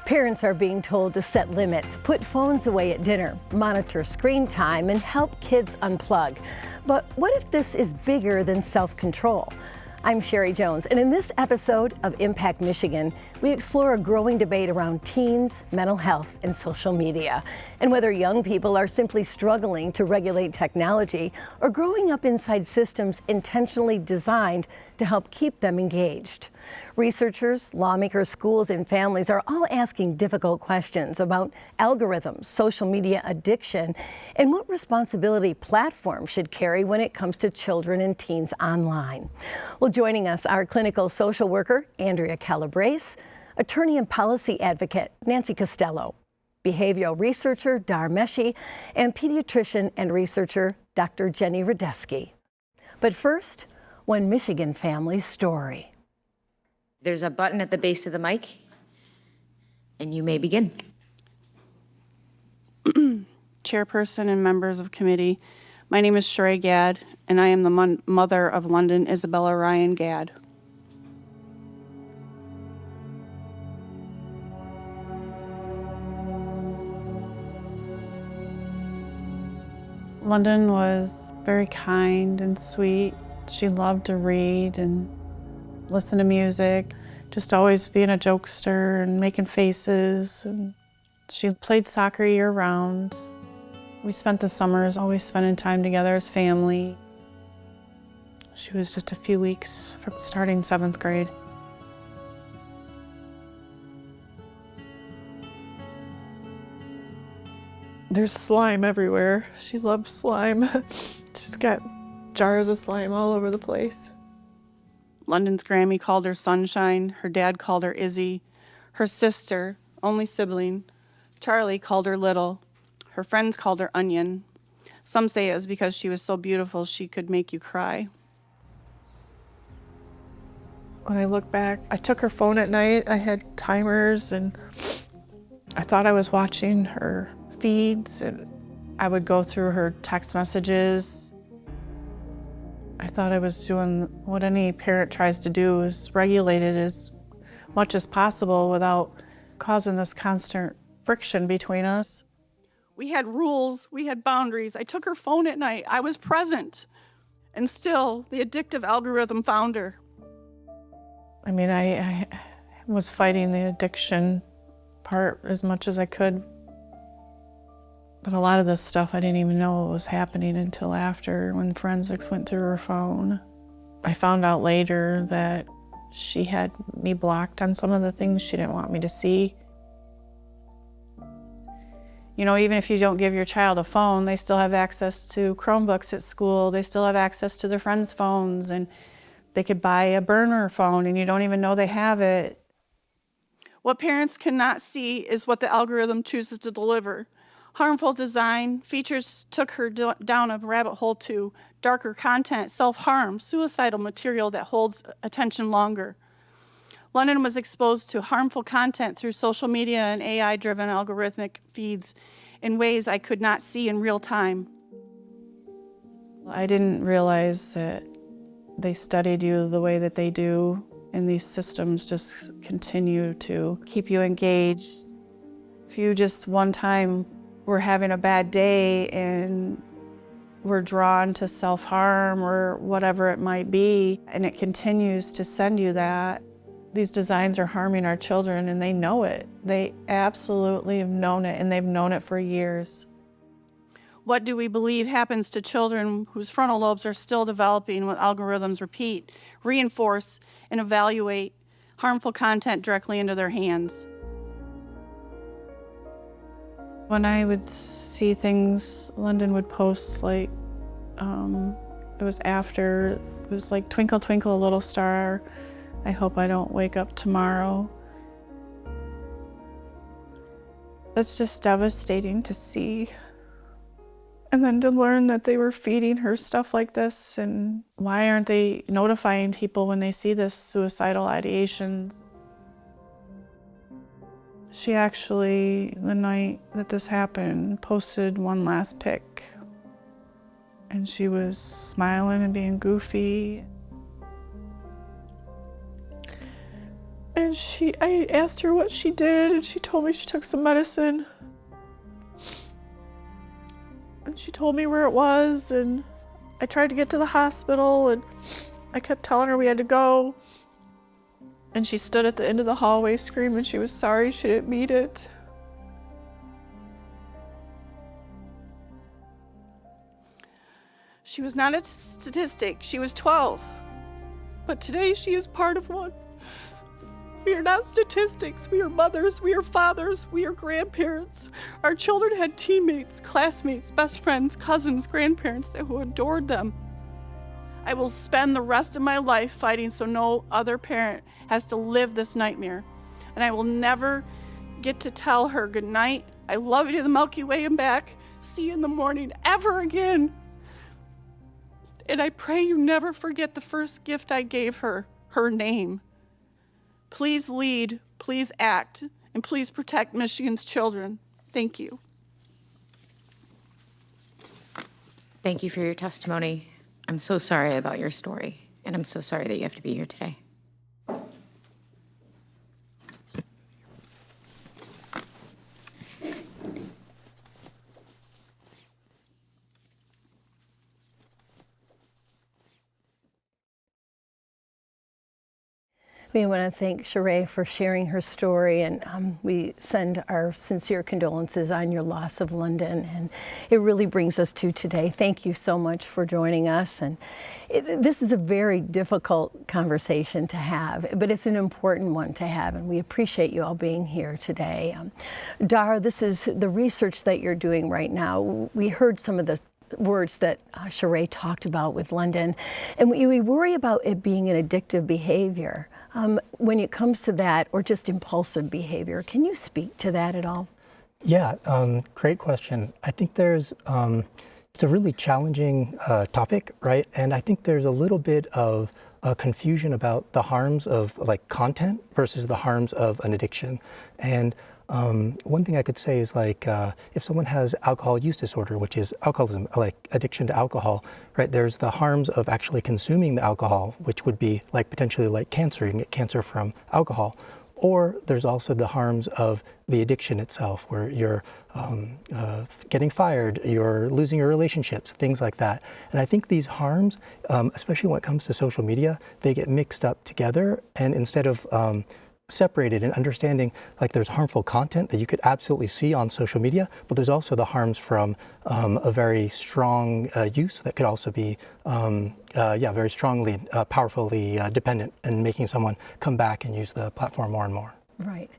Parents are being told to set limits, put phones away at dinner, monitor screen time, and help kids unplug. But what if this is bigger than self-control? I'm Sherry Jones, and in this episode of Impact Michigan, we explore a growing debate around teens, mental health, and social media, and whether young people are simply struggling to regulate technology or growing up inside systems intentionally designed to help keep them engaged. Researchers, lawmakers, schools, and families are all asking difficult questions about algorithms, social media addiction, and what responsibility platforms should carry when it comes to children and teens online. Well, joining us are clinical social worker Andrea Calabrese, attorney and policy advocate Nancy Costello, behavioral researcher Dar Meshi, and pediatrician and researcher Dr. Jenny Radesky. But first, one Michigan family's story. There's a button at the base of the mic, and you may begin. Chairperson and members of committee, my name is Sheree Gadd, and I am the mother of London Isabella Ryan Gadd. London was very kind and sweet. She loved to read and listen to music, just always being a jokester and making faces. And she played soccer year-round. We spent the summers always spending time together as family. She was just a few weeks from starting 7th grade. There's slime everywhere. She loves slime. She's got jars of slime all over the place. London's Grammy called her Sunshine. Her dad called her Izzy. Her sister, only sibling, Charlie, called her Little. Her friends called her Onion. Some say it was because she was so beautiful she could make you cry. When I look back, I took her phone at night. I had timers, and I thought I was watching her feeds, and I would go through her text messages. I thought I was doing what any parent tries to do, is regulate it as much as possible without causing this constant friction between us. We had rules, we had boundaries. I took her phone at night, I was present. And still, the addictive algorithm found her. I mean, I was fighting the addiction part as much as I could. But a lot of this stuff, I didn't even know what was happening until after, when forensics went through her phone. I found out later that she had me blocked on some of the things she didn't want me to see. You know, even if you don't give your child a phone, they still have access to Chromebooks at school. They still have access to their friends' phones, and they could buy a burner phone and you don't even know they have it. What parents cannot see is what the algorithm chooses to deliver. Harmful design, features took her down a rabbit hole to darker content, self-harm, suicidal material that holds attention longer. London was exposed to harmful content through social media and AI-driven algorithmic feeds in ways I could not see in real time. I didn't realize that they studied you the way that they do, and these systems just continue to keep you engaged. If you just one time we're having a bad day and we're drawn to self-harm or whatever it might be, and it continues to send you that, these designs are harming our children, and they know it. They absolutely have known it, and they've known it for years. What do we believe happens to children whose frontal lobes are still developing when algorithms repeat, reinforce, and evaluate harmful content directly into their hands? When I would see things, London would post like, it was like Twinkle Twinkle Little Star, I hope I don't wake up tomorrow. That's just devastating to see. And then to learn that they were feeding her stuff like this, and why aren't they notifying people when they see this suicidal ideations? She actually, the night that this happened, posted one last pic. And she was smiling and being goofy. And And I asked her what she did, and she told me she took some medicine. And she told me where it was, and I tried to get to the hospital, and I kept telling her we had to go. And she stood at the end of the hallway screaming she was sorry she didn't meet it. She was not a statistic. She was 12. But today she is part of one. We are not statistics. We are mothers. We are fathers. We are grandparents. Our children had teammates, classmates, best friends, cousins, grandparents who adored them. I will spend the rest of my life fighting so no other parent has to live this nightmare. And I will never get to tell her good night, I love you to the Milky Way and back, see you in the morning, ever again. And I pray you never forget the first gift I gave her, her name. Please lead, please act, and please protect Michigan's children. Thank you. Thank you for your testimony. I'm so sorry about your story, and I'm so sorry that you have to be here today. We want to thank Sheree for sharing her story, and we send our sincere condolences on your loss of London. And it really brings us to today. Thank you so much for joining us. And this is a very difficult conversation to have, but it's an important one to have, and we appreciate you all being here today. Dara, this is the research that you're doing right now. We heard some of the words that Sheree talked about with London, and we worry about it being an addictive behavior when it comes to that, or just impulsive behavior. Can you speak to that at all? Yeah, great question. I think there's it's a really challenging topic, right? And I think there's a little bit of confusion about the harms of like content versus the harms of an addiction. And one thing I could say is like if someone has alcohol use disorder, which is alcoholism, like addiction to alcohol, right? There's the harms of actually consuming the alcohol, which would be like potentially like cancer. You can get cancer from alcohol. Or there's also the harms of the addiction itself, where you're getting fired, you're losing your relationships, things like that. And I think these harms, especially when it comes to social media, they get mixed up together. And instead of separated and understanding, like there's harmful content that you could absolutely see on social media, but there's also the harms from a very strong use that could also be, very strongly, powerfully dependent and making someone come back and use the platform more and more. Right.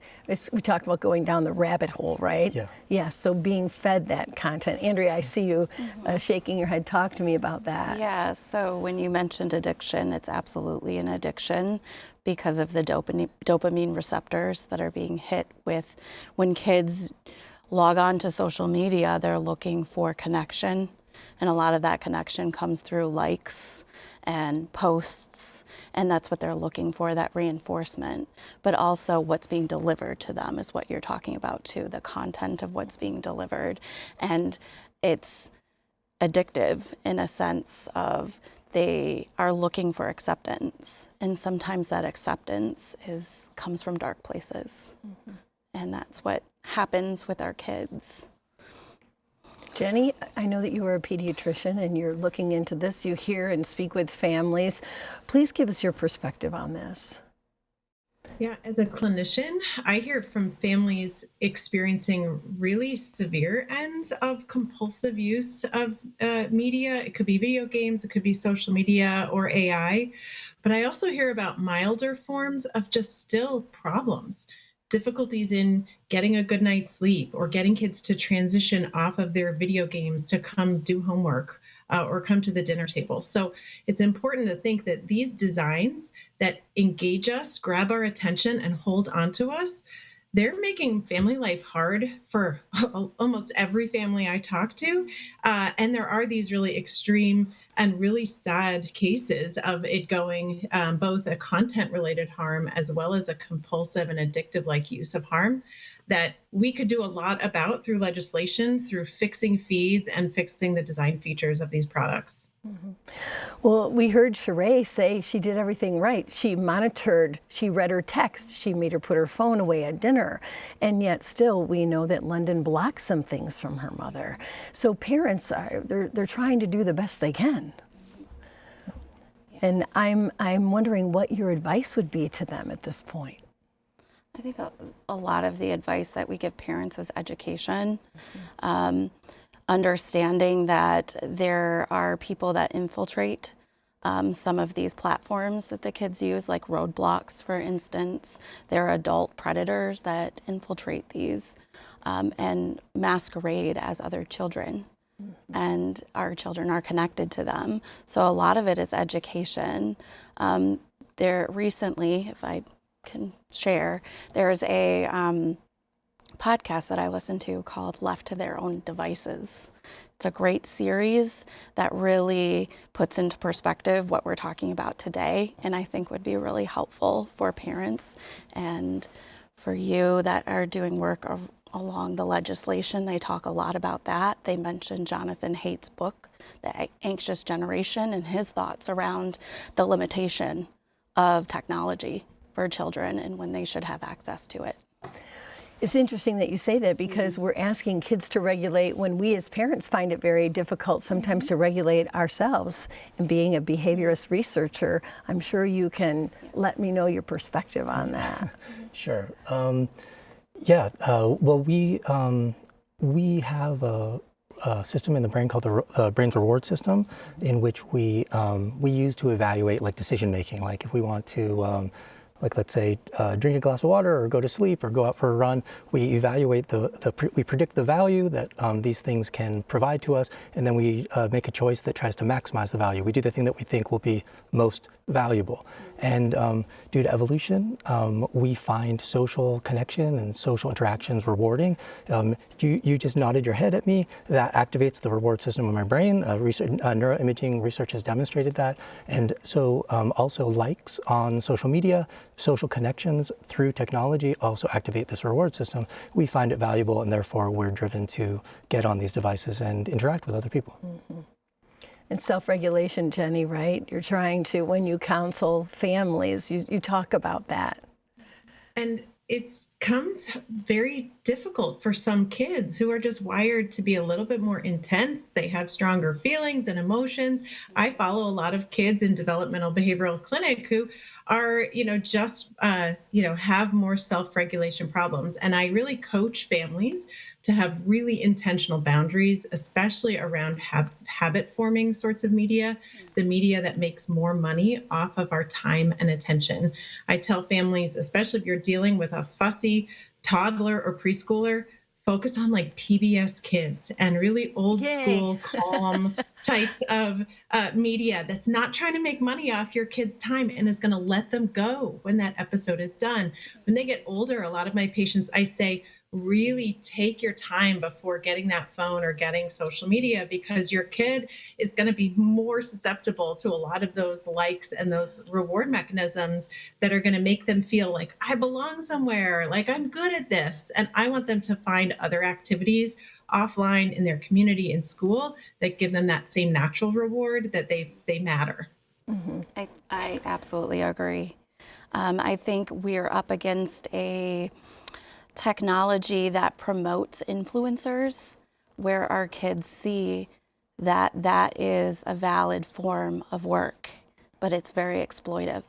We talk about going down the rabbit hole, right? Yeah. Yeah, so being fed that content. Andrea, I see you shaking your head. Talk to me about that. Yeah, so when you mentioned addiction, it's absolutely an addiction because of the dopamine receptors that are being hit with. When kids log on to social media, they're looking for connection, and a lot of that connection comes through likes and posts, and that's what they're looking for, that reinforcement. But also what's being delivered to them is what you're talking about too, the content of what's being delivered. And it's addictive in a sense of they are looking for acceptance, and sometimes that acceptance comes from dark places. Mm-hmm. And that's what happens with our kids. Jenny, I know that you are a pediatrician and you're looking into this. You hear and speak with families. Please give us your perspective on this. Yeah, as a clinician, I hear from families experiencing really severe ends of compulsive use of media. It could be video games, it could be social media or AI. But I also hear about milder forms of just still problems. Difficulties in getting a good night's sleep, or getting kids to transition off of their video games to come do homework or come to the dinner table. So it's important to think that these designs that engage us, grab our attention, and hold on to us, they're making family life hard for almost every family I talk to. And there are these really extreme and really sad cases of it going both a content-related harm as well as a compulsive and addictive-like use of harm that we could do a lot about through legislation, through fixing feeds and fixing the design features of these products. Well, we heard Sheree say she did everything right. She monitored, she read her text, she made her put her phone away at dinner, and yet still we know that London blocks some things from her mother. So parents they're trying to do the best they can. And I'm wondering what your advice would be to them at this point. I think a lot of the advice that we give parents is education. Understanding that there are people that infiltrate some of these platforms that the kids use, like roadblocks, for instance. There are adult predators that infiltrate these and masquerade as other children. And our children are connected to them. So a lot of it is education. There recently, if I can share, there's a podcast that I listened to called Left to Their Own Devices. It's a great series that really puts into perspective what we're talking about today, and I think would be really helpful for parents and for you that are doing work along the legislation. They talk a lot about that. They mention Jonathan Haidt's book, The Anxious Generation, and his thoughts around the limitation of technology for children and when they should have access to it. It's interesting that you say that because we're asking kids to regulate when we as parents find it very difficult sometimes to regulate ourselves. And being a behaviorist researcher, I'm sure you can let me know your perspective on that. Sure. Well, we have a system in the brain called the brain's reward system, in which we use to evaluate like decision making. Like if we want to like let's say drink a glass of water or go to sleep or go out for a run, we evaluate we predict the value that these things can provide to us, and then we make a choice that tries to maximize the value. We do the thing that we think will be most valuable. And due to evolution, we find social connection and social interactions rewarding. You just nodded your head at me. That activates the reward system in my brain. Neuroimaging research has demonstrated that. And so also likes on social media, social connections through technology also activate this reward system. We find it valuable, and therefore we're driven to get on these devices and interact with other people. Mm-hmm. And self-regulation, Jenny, right? You're trying to, when you counsel families, you talk about that. And it comes very difficult for some kids who are just wired to be a little bit more intense. They have stronger feelings and emotions. I follow a lot of kids in developmental behavioral clinic who are, have more self-regulation problems. And I really coach families to have really intentional boundaries, especially around habit-forming sorts of media, the media that makes more money off of our time and attention. I tell families, especially if you're dealing with a fussy toddler or preschooler, focus on like PBS Kids and really old school, calm types of media that's not trying to make money off your kids' time and is going to let them go when that episode is done. When they get older, a lot of my patients, I say, really take your time before getting that phone or getting social media, because your kid is going to be more susceptible to a lot of those likes and those reward mechanisms that are going to make them feel like I belong somewhere, like I'm good at this. And I want them to find other activities offline in their community, in school, that give them that same natural reward that they matter. Mm-hmm. I absolutely agree. I think we're up against a technology that promotes influencers, where our kids see that that is a valid form of work, but it's very exploitive.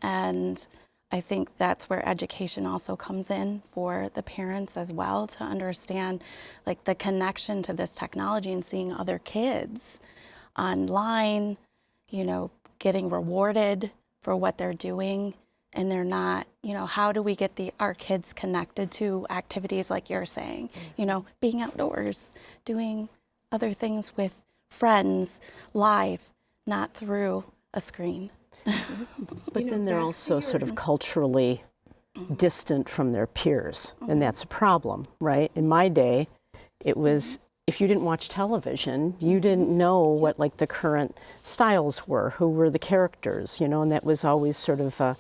And I think that's where education also comes in for the parents as well, to understand like the connection to this technology and seeing other kids online, getting rewarded for what they're doing. And they're not, how do we get our kids connected to activities like you're saying, being outdoors, doing other things with friends live, not through a screen. But then they're also sort of culturally distant from their peers, and that's a problem, right? In my day, it was, if you didn't watch television, you didn't know what like the current styles were, who were the characters, and that was always sort of a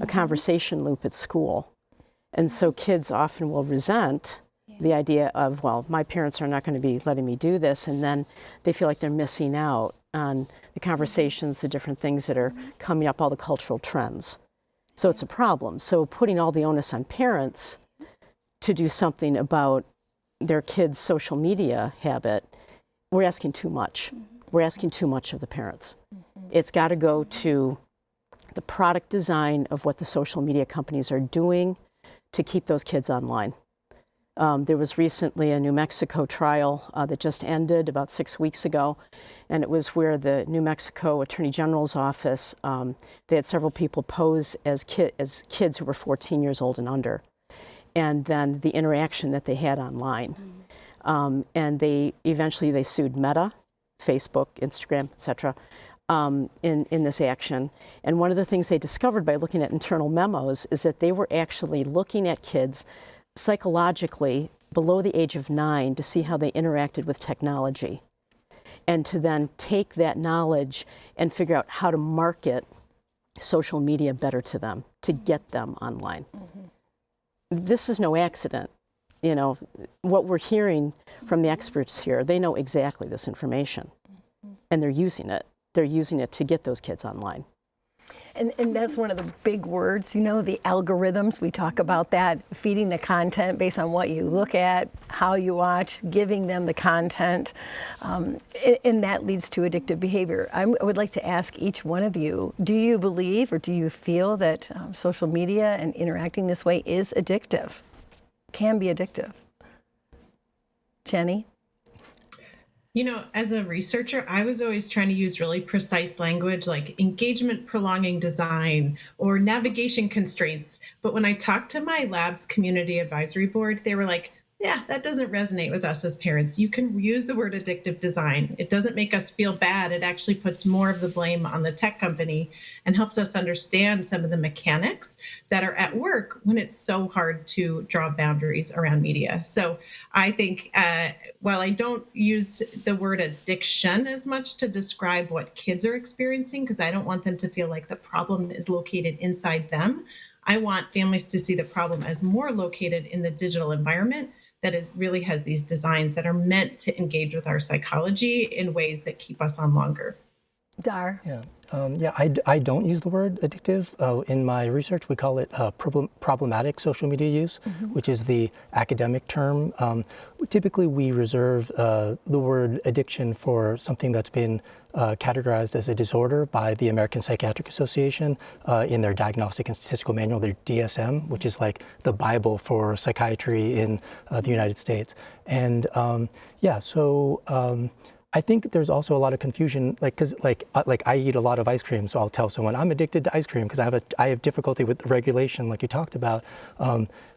conversation loop at school. And so kids often will resent The idea of, well, my parents are not going to be letting me do this, and then they feel like they're missing out on the conversations, the different things that are coming up, all the cultural trends. So it's a problem. So putting all the onus on parents to do something about their kids' social media habit, we're asking too much. We're asking too much of the parents. It's got to go to the product design of what the social media companies are doing to keep those kids online. There was recently a New Mexico trial that just ended about 6 weeks ago, and it was where the New Mexico Attorney General's office, they had several people pose as kids who were 14 years old and under, and then the interaction that they had online. And they eventually sued Meta, Facebook, Instagram, et cetera, in this action. And one of the things they discovered by looking at internal memos is that they were actually looking at kids psychologically below the age of 9 to see how they interacted with technology, and to then take that knowledge and figure out how to market social media better to them, to get them online. This is no accident. You know, what we're hearing from the experts here, they know exactly this information, and they're using it. They're using it to get those kids online. And that's one of the big words, you know, the algorithms. We talk about that, feeding the content based on what you look at, how you watch, giving them the content, and that leads to addictive behavior. I would like to ask each one of you, do you believe or do you feel that social media and interacting this way is addictive, can be addictive? Jenny? You know, as a researcher, I was always trying to use really precise language like engagement prolonging design or navigation constraints. But when I talked to my lab's community advisory board, they were like, yeah, that doesn't resonate with us as parents. You can use the word addictive design. It doesn't make us feel bad. It actually puts more of the blame on the tech company and helps us understand some of the mechanics that are at work when it's so hard to draw boundaries around media. So I think while I don't use the word addiction as much to describe what kids are experiencing, because I don't want them to feel like the problem is located inside them, I want families to see the problem as more located in the digital environment that really has these designs that are meant to engage with our psychology in ways that keep us on longer. Dar? I don't use the word addictive. In my research, we call it problematic social media use, which is the academic term. Typically, we reserve the word addiction for something that's been categorized as a disorder by the American Psychiatric Association in their Diagnostic and Statistical Manual, their DSM, which is like the Bible for psychiatry in the United States. And I think there's also a lot of confusion, because I eat a lot of ice cream, so I'll tell someone I'm addicted to ice cream because I have difficulty with regulation, like you talked about,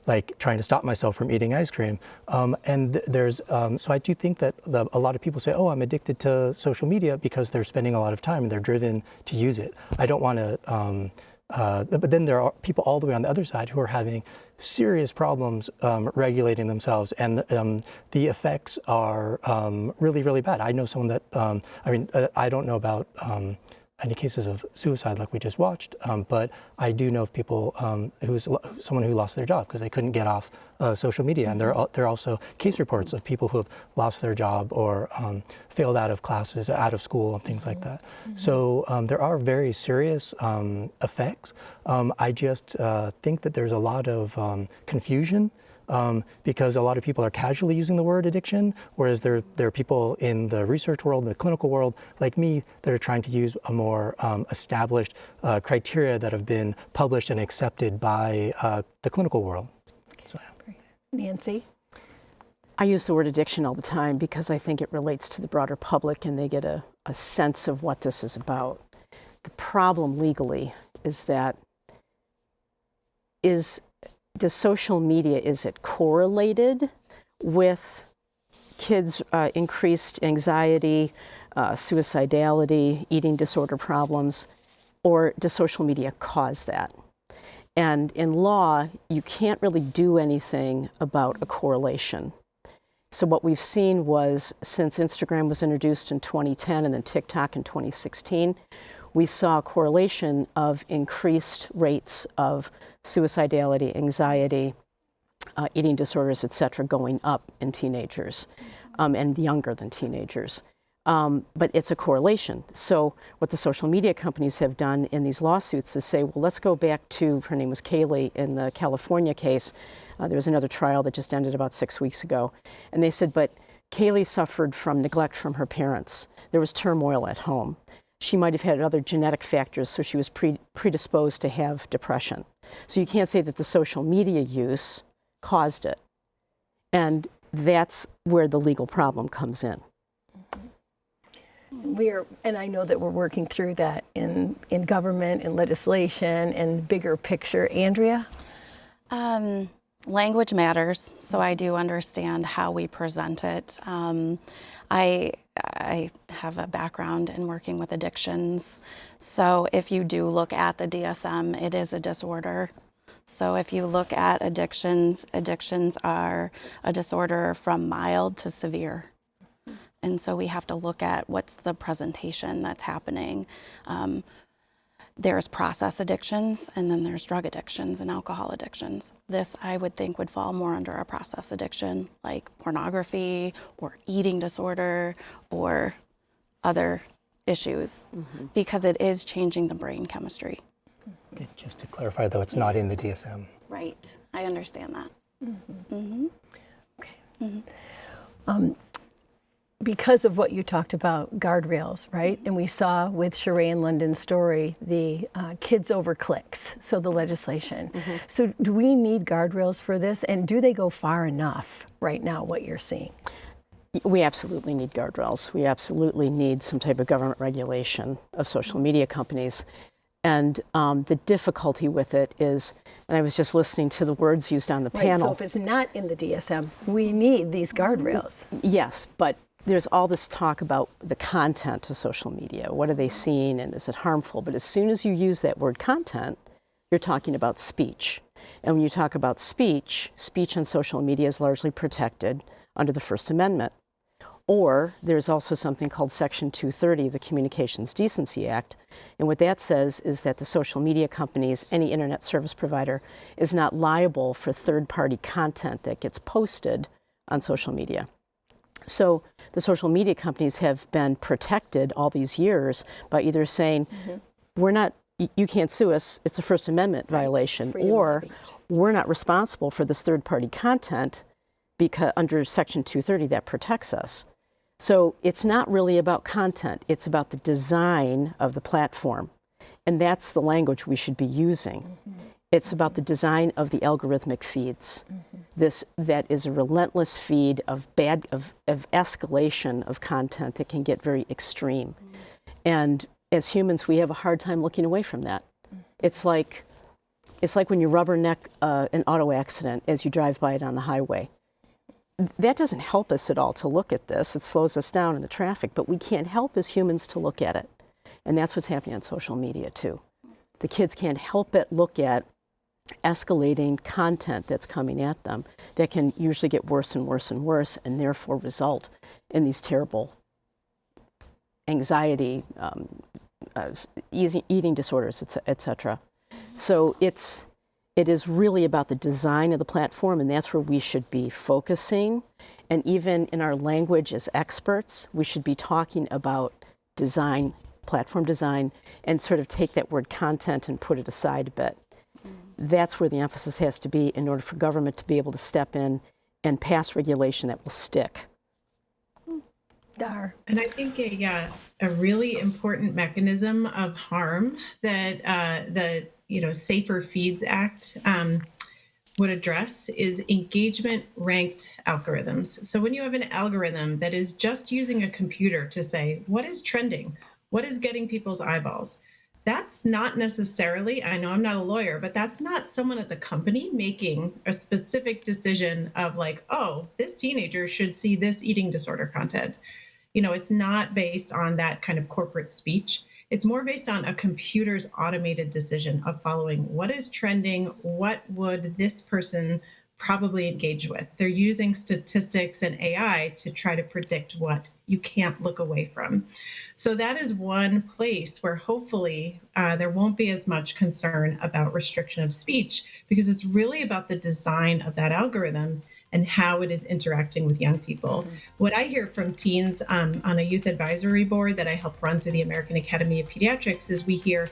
like trying to stop myself from eating ice cream. And there's so I do think that a lot of people say, oh, I'm addicted to social media because they're spending a lot of time and they're driven to use it. I don't want to. But then there are people all the way on the other side who are having serious problems regulating themselves, and the effects are really, really bad. I know someone that, I don't know about any cases of suicide like we just watched, but I do know of people someone who lost their job because they couldn't get off social media, and there are also case reports of people who have lost their job or failed out of classes, out of school, and things like that. So there are very serious effects. I just think that there's a lot of confusion because a lot of people are casually using the word addiction, whereas there are people in the research world, the clinical world, like me, that are trying to use a more established criteria that have been published and accepted by the clinical world. So. Nancy? I use the word addiction all the time because I think it relates to the broader public and they get a sense of what this is about. The problem legally is that the social media, is it correlated with kids' increased anxiety, suicidality, eating disorder problems, or does social media cause that? And in law, you can't really do anything about a correlation. So what we've seen was, since Instagram was introduced in 2010 and then TikTok in 2016, we saw a correlation of increased rates of suicidality, anxiety, eating disorders, et cetera, going up in teenagers and younger than teenagers. But it's a correlation. So what the social media companies have done in these lawsuits is say, well, let's go back to, her name was Kaylee in the California case. There was another trial that just ended about 6 weeks ago. And they said, but Kaylee suffered from neglect from her parents. There was turmoil at home. She might have had other genetic factors, so she was predisposed to have depression. So you can't say that the social media use caused it. And that's where the legal problem comes in. And I know that we're working through that in government and legislation and bigger picture. Andrea? Language matters, so I do understand how we present it. I have a background in working with addictions, so if you do look at the DSM, it is a disorder. So if you look at addictions are a disorder from mild to severe. And so we have to look at what's the presentation that's happening. There's process addictions, and then there's drug addictions and alcohol addictions. This, I would think, would fall more under a process addiction, like pornography or eating disorder or other issues, because it is changing the brain chemistry. Okay, just to clarify, though, it's not in the DSM. Right, I understand that. Okay. Because of what you talked about, guardrails, right? And we saw with Sheree and London's story, the kids over clicks, so the legislation. So do we need guardrails for this? And do they go far enough right now, what you're seeing? We absolutely need guardrails. We absolutely need some type of government regulation of social media companies. And the difficulty with it is, and I was just listening to the words used on the panel. So if it's not in the DSM, we need these guardrails. Yes, but there's all this talk about the content of social media. What are they seeing and is it harmful? But as soon as you use that word content, you're talking about speech. And when you talk about speech, speech on social media is largely protected under the First Amendment. Or there's also something called Section 230, the Communications Decency Act. And what that says is that the social media companies, any internet service provider, is not liable for third-party content that gets posted on social media. So the social media companies have been protected all these years by either saying, you can't sue us, it's a First Amendment violation, or we're not responsible for this third-party content because under Section 230 that protects us. So it's not really about content, it's about the design of the platform. And that's the language we should be using. It's about the design of the algorithmic feeds. That is a relentless feed of escalation of content that can get very extreme. And as humans, we have a hard time looking away from that. It's like when you rubberneck an auto accident as you drive by it on the highway. That doesn't help us at all to look at this. It slows us down in the traffic, but we can't help as humans to look at it. And that's what's happening on social media too. The kids can't help but look at escalating content that's coming at them that can usually get worse and worse and worse, and therefore result in these terrible anxiety, eating disorders, etc. So it is really about the design of the platform, and that's where we should be focusing. And even in our language as experts, we should be talking about design, platform design, and sort of take that word content and put it aside a bit. That's where the emphasis has to be in order for government to be able to step in and pass regulation that will stick. Dar. And I think a really important mechanism of harm that the Safer Feeds Act would address is engagement ranked algorithms. So when you have an algorithm that is just using a computer to say, what is trending? What is getting people's eyeballs? That's not necessarily, I know I'm not a lawyer, but that's not someone at the company making a specific decision of like, oh, this teenager should see this eating disorder content. It's not based on that kind of corporate speech. It's more based on a computer's automated decision of following what is trending, what would this person probably engage with. They're using statistics and AI to try to predict what you can't look away from. So that is one place where hopefully there won't be as much concern about restriction of speech, because it's really about the design of that algorithm and how it is interacting with young people. Mm-hmm. What I hear from teens on a youth advisory board that I help run through the American Academy of Pediatrics is we hear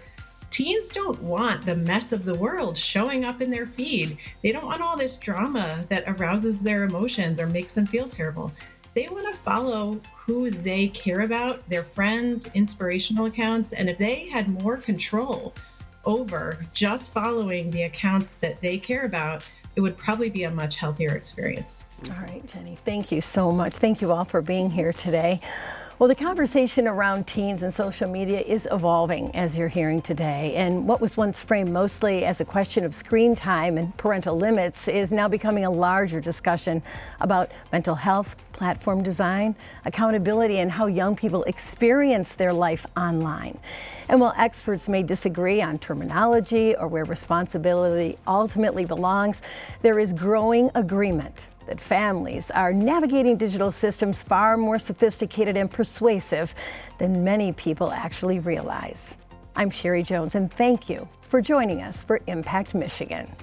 teens don't want the mess of the world showing up in their feed. They don't want all this drama that arouses their emotions or makes them feel terrible. They want to follow who they care about, their friends, inspirational accounts, and if they had more control over just following the accounts that they care about, it would probably be a much healthier experience. All right, Jenny, thank you so much. Thank you all for being here today. Well, the conversation around teens and social media is evolving, as you're hearing today. And what was once framed mostly as a question of screen time and parental limits is now becoming a larger discussion about mental health, platform design, accountability, and how young people experience their life online. And while experts may disagree on terminology or where responsibility ultimately belongs, there is growing agreement that families are navigating digital systems far more sophisticated and persuasive than many people actually realize. I'm Sherry Jones, and thank you for joining us for Impact Michigan.